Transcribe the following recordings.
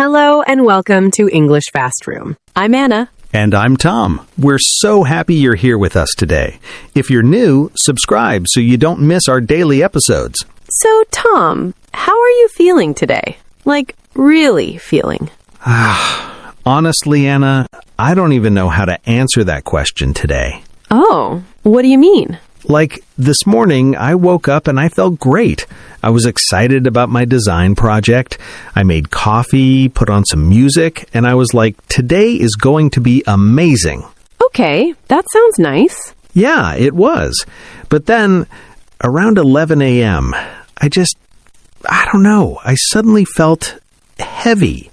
Hello and welcome to English Fast Room. I'm Anna. And I'm Tom. We're so happy you're here with us today. If you're new, subscribe so you don't miss our daily episodes. So, Tom, how are you feeling today? Like, really feeling? Honestly, Anna, I don't even know how to answer that question today. Oh, what do you mean? Like, this morning, I woke up and I felt great. I was excited about my design project. I made coffee, put on some music, and I was like, today is going to be amazing. Okay, that sounds nice. Yeah, it was. But then, around 11 a.m., I don't know, I suddenly felt heavy,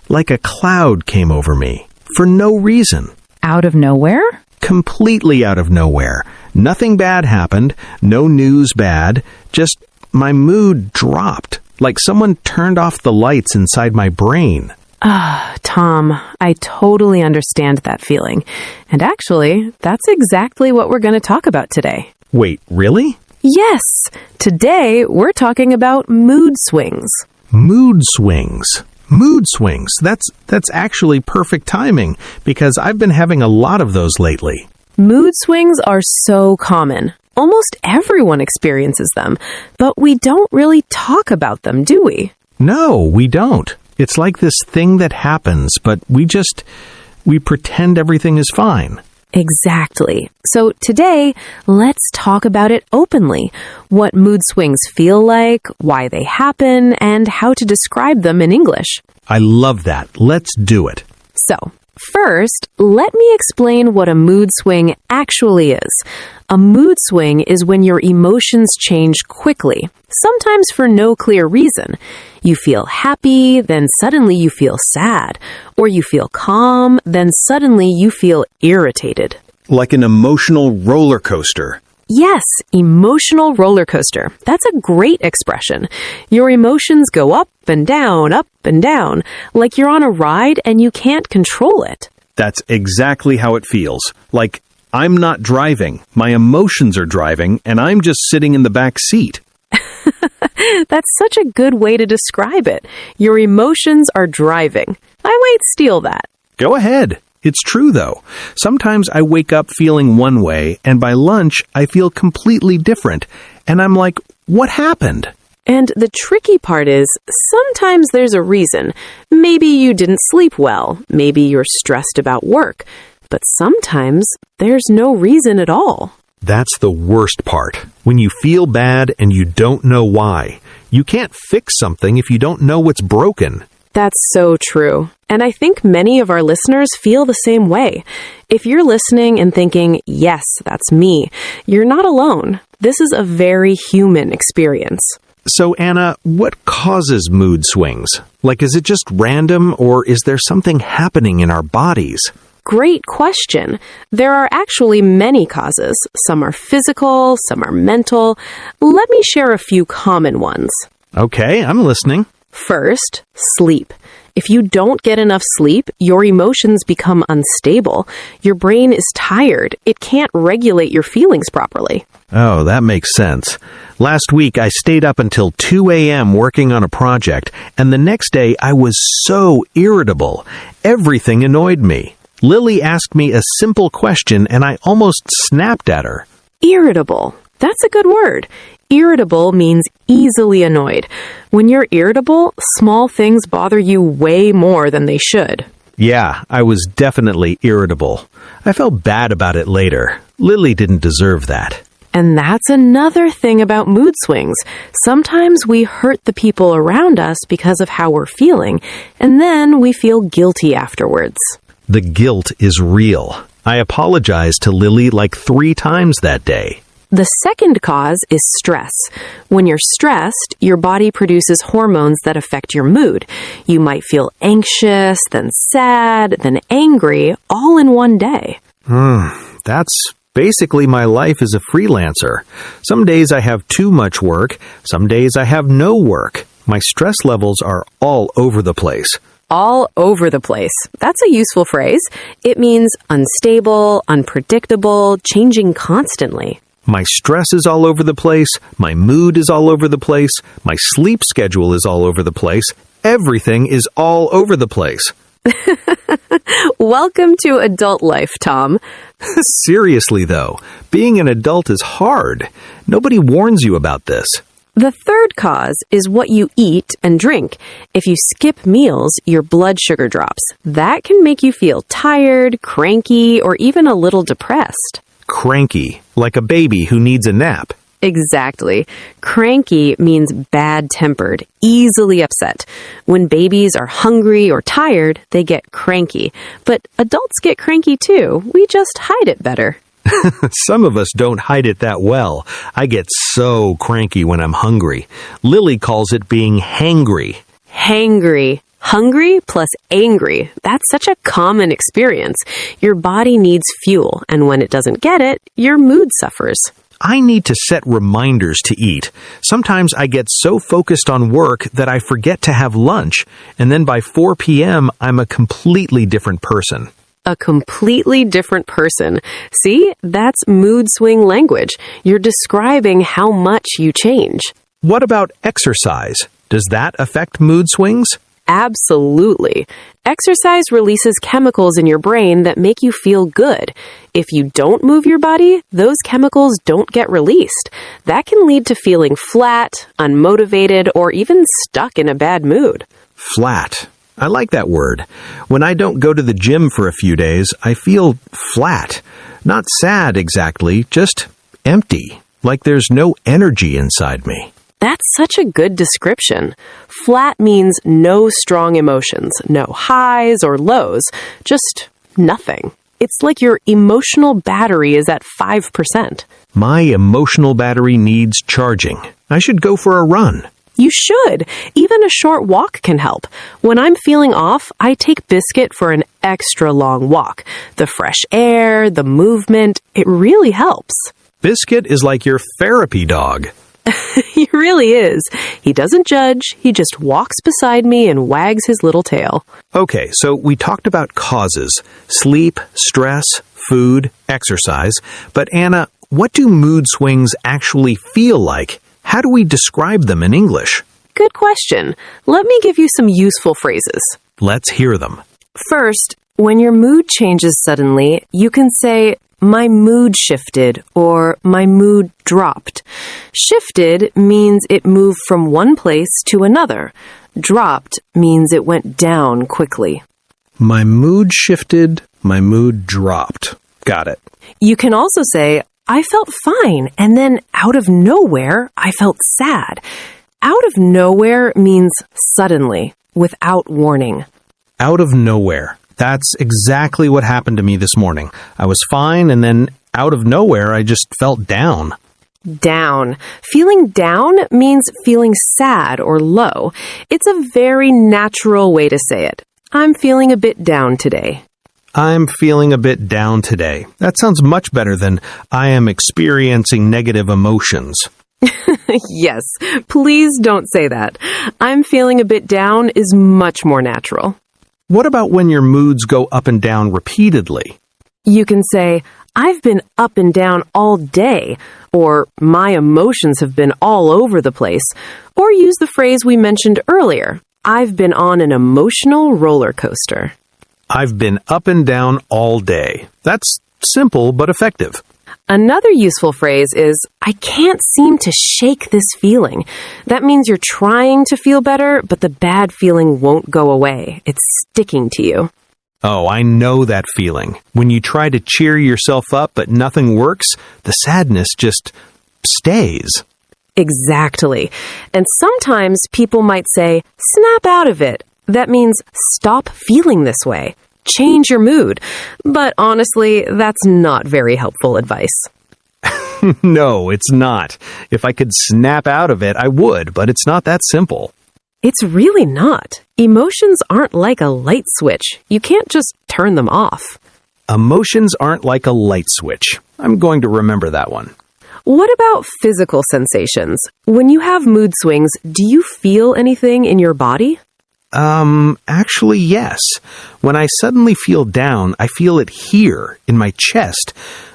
like a cloud came over me, for no reason. Out of nowhere? Completely out of nowhere. Nothing bad happened, no news bad, just my mood dropped, like someone turned off the lights inside my brain. Tom, I totally understand that feeling. And actually, that's exactly what we're going to talk about today. Wait, really? Yes, today we're talking about mood swings. Mood swings. Mood swings. That's actually perfect timing, because I've been having a lot of those lately. Mood swings are so common. Almost everyone experiences them, but we don't really talk about them, do we? No, we don't. It's like this thing that happens, but we pretend everything is fine. Exactly. So today, let's talk about it openly. What mood swings feel like, why they happen, and how to describe them in English. I love that. Let's do it. So, first, let me explain what a mood swing actually is. A mood swing is when your emotions change quickly, sometimes for no clear reason. You feel happy, then suddenly you feel sad. Or you feel calm, then suddenly you feel irritated. Like an emotional roller coaster. Yes, emotional roller coaster. That's a great expression. Your emotions go up and down, like you're on a ride and you can't control it. That's exactly how it feels. Like, I'm not driving, my emotions are driving, and I'm just sitting in the back seat. That's such a good way to describe it. Your emotions are driving. I might steal that. Go ahead. It's true, though. Sometimes I wake up feeling one way, and by lunch, I feel completely different. And I'm like, what happened? And the tricky part is, sometimes there's a reason. Maybe you didn't sleep well. Maybe you're stressed about work. But sometimes there's no reason at all. That's the worst part. When you feel bad and you don't know why. You can't fix something if you don't know what's broken. That's so true. And I think many of our listeners feel the same way. If you're listening and thinking, yes, that's me, you're not alone. This is a very human experience. So, Anna, what causes mood swings? Like, is it just random, or is there something happening in our bodies? Great question. There are actually many causes. Some are physical, some are mental. Let me share a few common ones. Okay, I'm listening. First, sleep. If you don't get enough sleep, your emotions become unstable. Your brain is tired. It can't regulate your feelings properly. Oh, that makes sense. Last week, I stayed up until 2 a.m. working on a project, and the next day I was so irritable. Everything annoyed me. Lily asked me a simple question, and I almost snapped at her. Irritable. That's a good word. Irritable means easily annoyed. When you're irritable, small things bother you way more than they should. Yeah, I was definitely irritable. I felt bad about it later. Lily didn't deserve that. And that's another thing about mood swings. Sometimes we hurt the people around us because of how we're feeling, and then we feel guilty afterwards. The guilt is real. I apologized to Lily like 3 times that day. The second cause is stress. When you're stressed, your body produces hormones that affect your mood. You might feel anxious, then sad, then angry, all in one day. That's basically my life as a freelancer. Some days I have too much work, some days I have no work. My stress levels are all over the place. All over the place. That's a useful phrase. It means unstable, unpredictable, changing constantly. My stress is all over the place, my mood is all over the place, my sleep schedule is all over the place, Everything is all over the place. Welcome to adult life, Tom. Seriously, though, being an adult is hard. Nobody warns you about this. The third cause is what you eat and drink. If you skip meals, your blood sugar drops. That can make you feel tired, cranky, or even a little depressed. Cranky, like a baby who needs a nap. Exactly. Cranky means bad-tempered, easily upset. When babies are hungry or tired, they get cranky. But adults get cranky too. We just hide it better. Some of us don't hide it that well. I get so cranky when I'm hungry. Lily calls it being hangry. Hangry. Hungry plus angry. That's such a common experience. Your body needs fuel, and when it doesn't get it, your mood suffers. I need to set reminders to eat. Sometimes I get so focused on work that I forget to have lunch, and then by 4 p.m., I'm a completely different person. A completely different person. See, that's mood swing language. You're describing how much you change. What about exercise? Does that affect mood swings? Absolutely. Exercise releases chemicals in your brain that make you feel good. If you don't move your body, those chemicals don't get released. That can lead to feeling flat, unmotivated, or even stuck in a bad mood. Flat. I like that word. When I don't go to the gym for a few days, I feel flat. Not sad exactly, just empty, like there's no energy inside me. That's such a good description. Flat means no strong emotions, no highs or lows, just nothing. It's like your emotional battery is at 5%. My emotional battery needs charging. I should go for a run. You should. Even a short walk can help. When I'm feeling off, I take Biscuit for an extra long walk. The fresh air, the movement, it really helps. Biscuit is like your therapy dog. He really is. He doesn't judge. He just walks beside me and wags his little tail. Okay, so we talked about causes: sleep, stress, food, exercise. But Anna, what do mood swings actually feel like? How do we describe them in English? Good question. Let me give you some useful phrases. Let's hear them. First, when your mood changes suddenly, you can say, "My mood shifted," or "My mood dropped." Shifted means it moved from one place to another. Dropped means it went down quickly. My mood shifted, my mood dropped. Got it. You can also say, "I felt fine, and then out of nowhere, I felt sad." Out of nowhere means suddenly, without warning. Out of nowhere. That's exactly what happened to me this morning. I was fine, and then out of nowhere, I just felt down. Down. Feeling down means feeling sad or low. It's a very natural way to say it. I'm feeling a bit down today. I'm feeling a bit down today. That sounds much better than I am experiencing negative emotions. Yes, please don't say that. I'm feeling a bit down is much more natural. What about when your moods go up and down repeatedly? You can say, "I've been up and down all day," or "My emotions have been all over the place," or use the phrase we mentioned earlier, "I've been on an emotional roller coaster." I've been up and down all day. That's simple but effective. Another useful phrase is, "I can't seem to shake this feeling." That means you're trying to feel better, but the bad feeling won't go away. It's sticking to you. Oh, I know that feeling. When you try to cheer yourself up but nothing works, the sadness just stays. Exactly. And sometimes people might say, "Snap out of it." That means stop feeling this way. Change your mood. But honestly, that's not very helpful advice. No, it's not. If I could snap out of it, I would, but it's not that simple. It's really not. Emotions aren't like a light switch. You can't just turn them off. Emotions aren't like a light switch. I'm going to remember that one. What about physical sensations? When you have mood swings, do you feel anything in your body? Actually, yes. When I suddenly feel down, I feel it here, in my chest,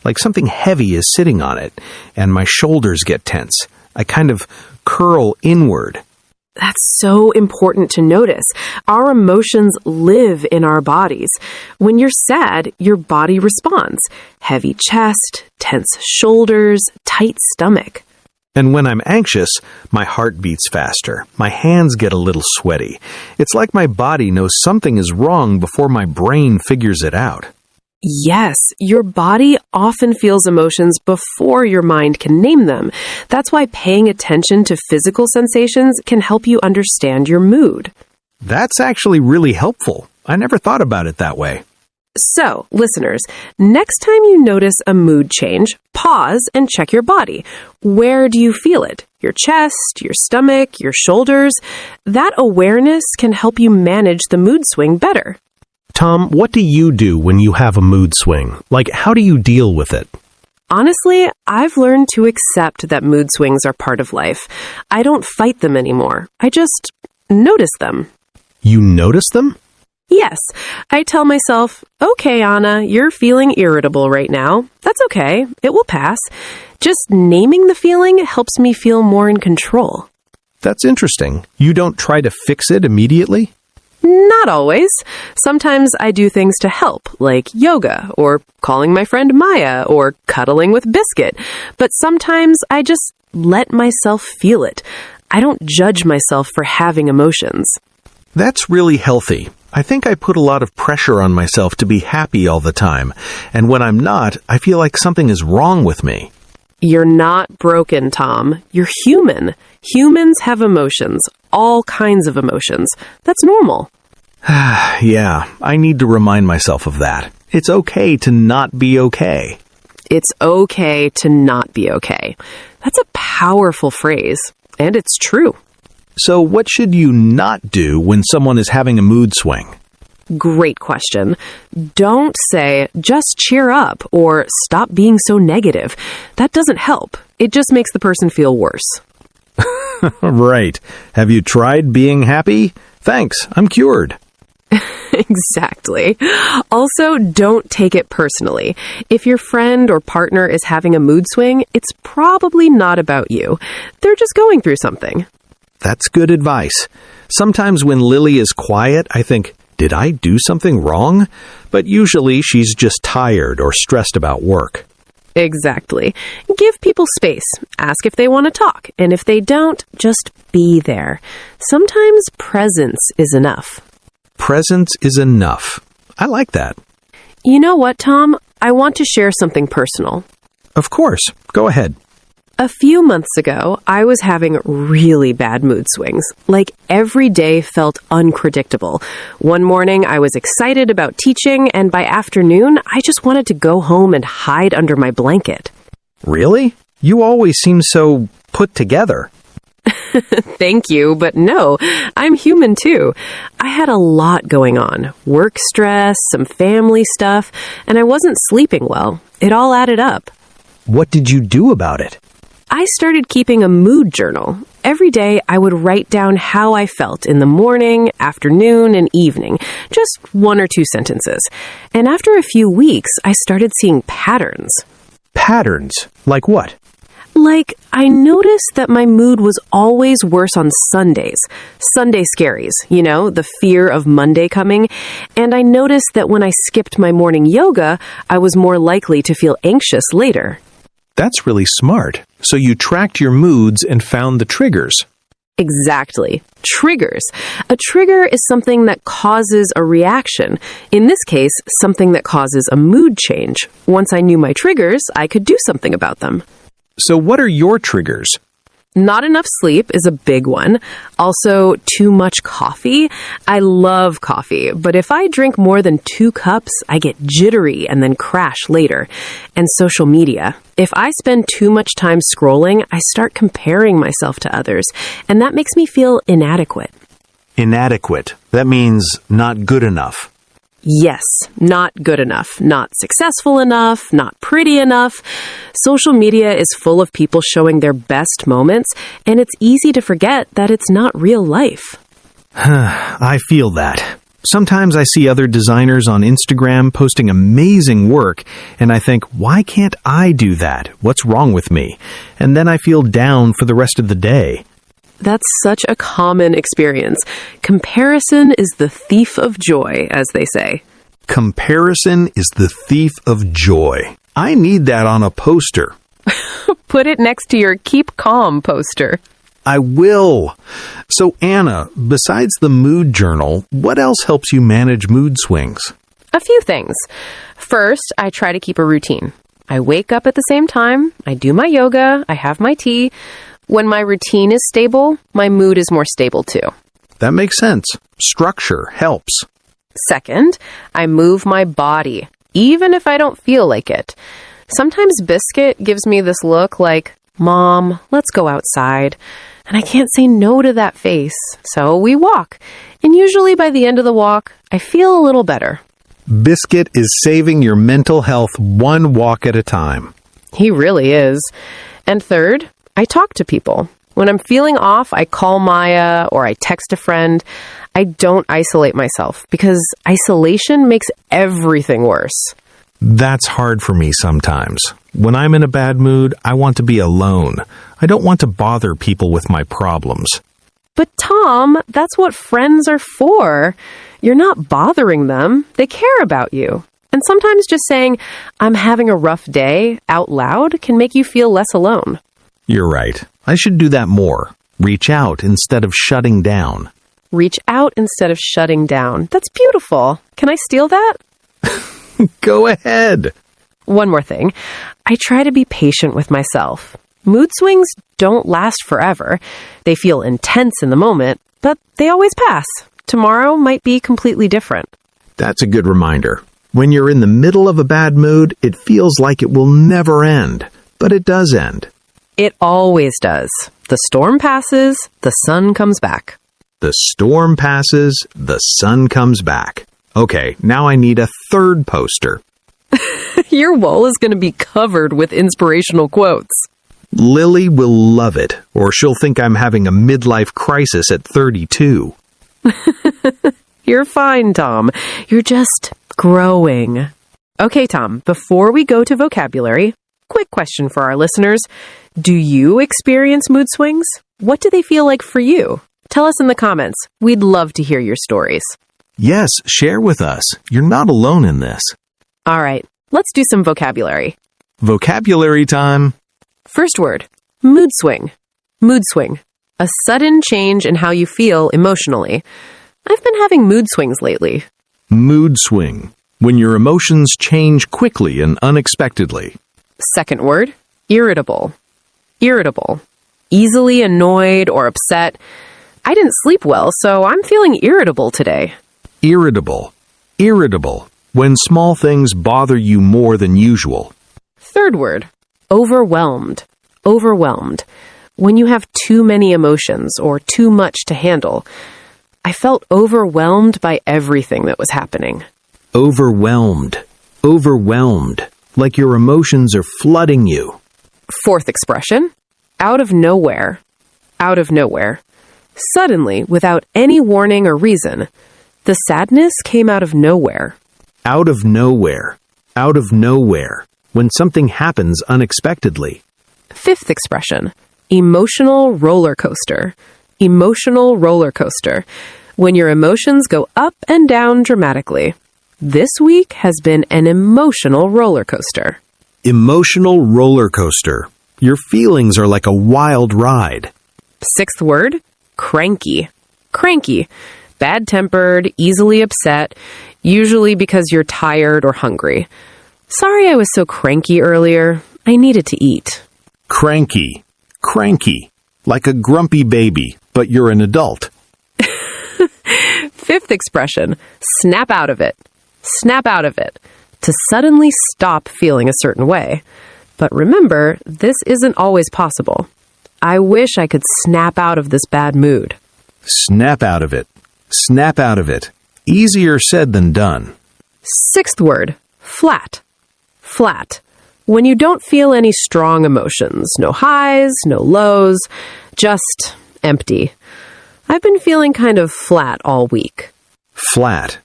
like something heavy is sitting on it, and my shoulders get tense. I kind of curl inward. That's so important to notice. Our emotions live in our bodies. When you're sad, your body responds. Heavy chest, tense shoulders, tight stomach. And when I'm anxious, my heart beats faster. My hands get a little sweaty. It's like my body knows something is wrong before my brain figures it out. Yes, your body often feels emotions before your mind can name them. That's why paying attention to physical sensations can help you understand your mood. That's actually really helpful. I never thought about it that way. So, listeners, next time you notice a mood change, pause and check your body. Where do you feel it? Your chest, your stomach, your shoulders? That awareness can help you manage the mood swing better. Tom, what do you do when you have a mood swing? Like, how do you deal with it? Honestly, I've learned to accept that mood swings are part of life. I don't fight them anymore. I just notice them. You notice them? Yes. I tell myself, okay, Anna, you're feeling irritable right now. That's okay. It will pass. Just naming the feeling helps me feel more in control. That's interesting. You don't try to fix it immediately? Not always. Sometimes I do things to help, like yoga, or calling my friend Maya, or cuddling with Biscuit. But sometimes I just let myself feel it. I don't judge myself for having emotions. That's really healthy. I think I put a lot of pressure on myself to be happy all the time. And when I'm not, I feel like something is wrong with me. You're not broken, Tom. You're human. Humans have emotions, all kinds of emotions. That's normal. Yeah, I need to remind myself of that. It's okay to not be okay. It's okay to not be okay. That's a powerful phrase, and it's true. So what should you not do when someone is having a mood swing? Great question. Don't say, just cheer up, or stop being so negative. That doesn't help. It just makes the person feel worse. Right. Have you tried being happy? Thanks, I'm cured. Exactly. Also, don't take it personally. If your friend or partner is having a mood swing, it's probably not about you. They're just going through something. That's good advice. Sometimes when Lily is quiet, I think, did I do something wrong? But usually she's just tired or stressed about work. Exactly. Give people space. Ask if they want to talk. And if they don't, just be there. Sometimes presence is enough. Presence is enough. I like that. You know what, Tom? I want to share something personal. Of course. Go ahead. A few months ago, I was having really bad mood swings. Like every day felt unpredictable. One morning, I was excited about teaching, and by afternoon, I just wanted to go home and hide under my blanket. Really? You always seem so put together. Thank you, but no, I'm human too. I had a lot going on. Work stress, some family stuff, and I wasn't sleeping well. It all added up. What did you do about it? I started keeping a mood journal. Every day, I would write down how I felt in the morning, afternoon, and evening. Just 1 or 2 sentences. And after a few weeks, I started seeing patterns. Patterns? Like what? Like, I noticed that my mood was always worse on Sundays. Sunday scaries, you know, the fear of Monday coming. And I noticed that when I skipped my morning yoga, I was more likely to feel anxious later. That's really smart. So you tracked your moods and found the triggers. Exactly. Triggers. A trigger is something that causes a reaction. In this case, something that causes a mood change. Once I knew my triggers, I could do something about them. So what are your triggers? Not enough sleep is a big one. Also, too much coffee. I love coffee, but if I drink more than 2 cups, I get jittery and then crash later. And social media. If I spend too much time scrolling, I start comparing myself to others, and that makes me feel inadequate. Inadequate. That means not good enough. Yes, not good enough, not successful enough, not pretty enough. Social media is full of people showing their best moments, and it's easy to forget that it's not real life. I feel that. Sometimes I see other designers on Instagram posting amazing work, and I think, why can't I do that? What's wrong with me? And then I feel down for the rest of the day. That's such a common experience. Comparison is the thief of joy, as they say. Comparison is the thief of joy. I need that on a poster. Put it next to your Keep Calm poster. I will. So, Anna, besides the mood journal, what else helps you manage mood swings? A few things. First, I try to keep a routine. I wake up at the same time, I do my yoga, I have my tea. When my routine is stable, my mood is more stable too. That makes sense. Structure helps. Second, I move my body, even if I don't feel like it. Sometimes Biscuit gives me this look like, "Mom, let's go outside." And I can't say no to that face. So we walk. And usually by the end of the walk, I feel a little better. Biscuit is saving your mental health one walk at a time. He really is. And third, I talk to people. When I'm feeling off, I call Maya or I text a friend. I don't isolate myself because isolation makes everything worse. That's hard for me sometimes. When I'm in a bad mood, I want to be alone. I don't want to bother people with my problems. But Tom, that's what friends are for. You're not bothering them. They care about you. And sometimes just saying, "I'm having a rough day," out loud can make you feel less alone. You're right. I should do that more. Reach out instead of shutting down. Reach out instead of shutting down. That's beautiful. Can I steal that? Go ahead. One more thing. I try to be patient with myself. Mood swings don't last forever. They feel intense in the moment, but they always pass. Tomorrow might be completely different. That's a good reminder. When you're in the middle of a bad mood, it feels like it will never end. But it does end. It always does. The storm passes, the sun comes back. The storm passes, the sun comes back. Okay, now I need a third poster. Your wall is going to be covered with inspirational quotes. Lily will love it, or she'll think I'm having a midlife crisis at 32. You're fine, Tom. You're just growing. Okay, Tom, before we go to vocabulary, quick question for our listeners. Do you experience mood swings? What do they feel like for you? Tell us in the comments. We'd love to hear your stories. Yes, share with us. You're not alone in this. All right, let's do some vocabulary. Vocabulary time. First word, mood swing. Mood swing. A sudden change in how you feel emotionally. I've been having mood swings lately. Mood swing. When your emotions change quickly and unexpectedly. Second word, irritable. Irritable. Easily annoyed or upset. I didn't sleep well, so I'm feeling irritable today. Irritable. Irritable. When small things bother you more than usual. Third word, overwhelmed. Overwhelmed. When you have too many emotions or too much to handle. I felt overwhelmed by everything that was happening. Overwhelmed. Overwhelmed. Like your emotions are flooding you. Fourth expression, out of nowhere. Out of nowhere. Suddenly, without any warning or reason, the sadness came out of nowhere. Out of nowhere. Out of nowhere. When something happens unexpectedly. Fifth expression, emotional roller coaster. Emotional roller coaster. When your emotions go up and down dramatically. This week has been an emotional roller coaster. Emotional roller coaster. Your feelings are like a wild ride. Sixth word, cranky. Cranky. Bad-tempered, easily upset, usually because you're tired or hungry. Sorry I was so cranky earlier. I needed to eat. Cranky. Cranky. Like a grumpy baby, but you're an adult. Fifth expression, snap out of it. Snap out of it. To suddenly stop feeling a certain way. But remember, this isn't always possible. I wish I could snap out of this bad mood. Snap out of it. Snap out of it. Easier said than done. Sixth word, flat. Flat. When you don't feel any strong emotions, no highs, no lows, just empty. I've been feeling kind of flat all week. Flat.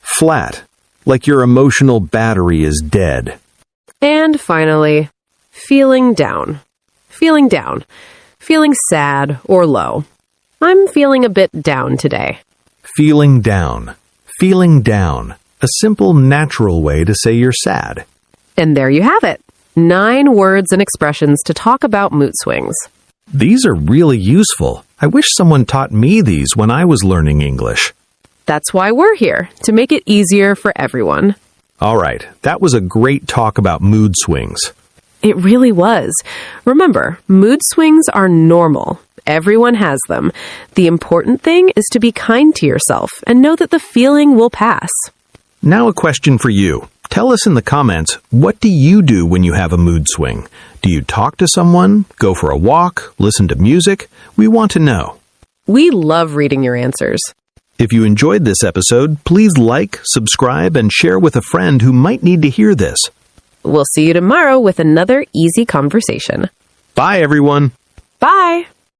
Flat. Like your emotional battery is dead. And finally, feeling down. Feeling down. Feeling sad or low. I'm feeling a bit down today. Feeling down. Feeling down. A simple, natural way to say you're sad. And there you have it. 9 words and expressions to talk about mood swings. These are really useful. I wish someone taught me these when I was learning English. That's why we're here, to make it easier for everyone. All right, that was a great talk about mood swings. It really was. Remember, mood swings are normal. Everyone has them. The important thing is to be kind to yourself and know that the feeling will pass. Now a question for you. Tell us in the comments, what do you do when you have a mood swing? Do you talk to someone, go for a walk, listen to music? We want to know. We love reading your answers. If you enjoyed this episode, please like, subscribe, and share with a friend who might need to hear this. We'll see you tomorrow with another easy conversation. Bye, everyone. Bye!